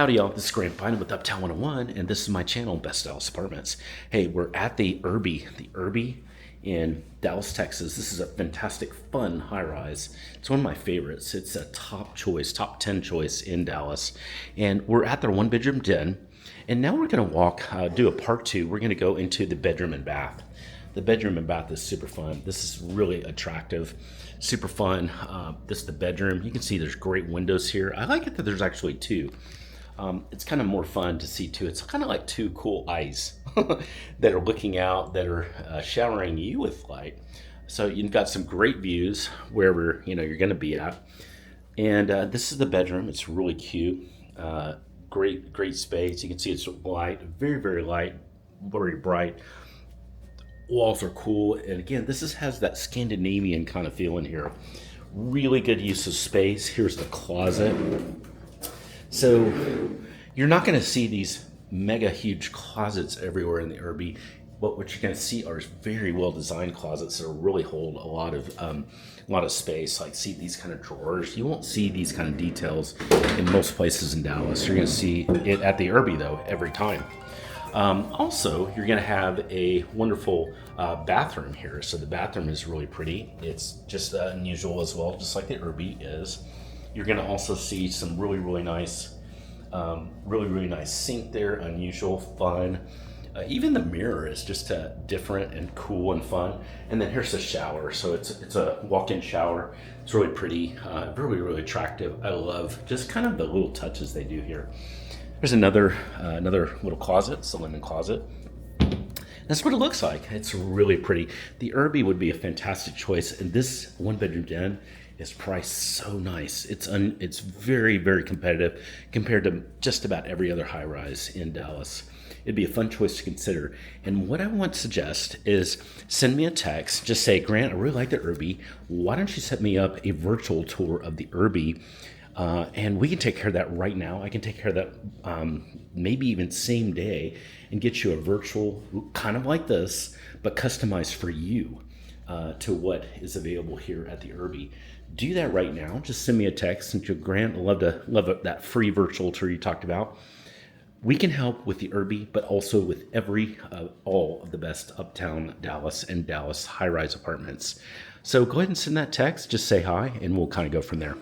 Howdy y'all, this is Grant Bynum with Uptown 101, and this is my channel, Best Dallas Apartments. Hey, we're at the Urby in Dallas, Texas. This is a fantastic, fun high-rise. It's one of my favorites. It's a top choice, top 10 choice in Dallas. And we're at their one-bedroom den, and now we're gonna do a part two. We're gonna go into the bedroom and bath. The bedroom and bath is super fun. This is really attractive, super fun. This is the bedroom. You can see there's great windows here. I like it that there's actually two. It's kind of more fun to see too. It's kind of like two cool eyes that are looking out, that are showering you with light. So you've got some great views wherever you're going to be at. And this is the bedroom. It's really cute. Great space. You can see it's light, very light, very bright. Walls are cool, and again, has that Scandinavian kind of feeling here. Really good use of space. Here's the closet. So you're not going to see these mega huge closets everywhere in the Urby, but what you're going to see are very well designed closets that really hold a lot of space. Like, see these kind of drawers. You won't see these kind of details in most places in Dallas. You're going to see it at the Urby though every time. Also, you're going to have a wonderful bathroom here. So the bathroom is really pretty. It's just unusual as well, just like the Urby is. You're going to also see some really nice sink there, unusual, fun. Even the mirror is just different and cool and fun. And then here's the shower. So it's a walk-in shower. It's really pretty, really attractive. I love just kind of the little touches they do here. There's another little closet. It's a linen closet. That's what it looks like. It's really pretty. The Urby would be a fantastic choice, and this one-bedroom den is priced so nice. It's very competitive compared to just about every other high-rise in Dallas. It'd be a fun choice to consider. And what I want to suggest is send me a text. Just say, Grant, I really like the Urby. Why don't you set me up a virtual tour of the Urby? And we can take care of that right now. I can take care of that maybe even same day and get you a virtual, kind of like this, but customized for you to what is available here at the Urby. Do that right now. Just send me a text. And Grant, I'd love that free virtual tour you talked about. We can help with the Urby, but also with all of the best uptown Dallas and Dallas high-rise apartments. So go ahead and send that text. Just say hi, and we'll kind of go from there.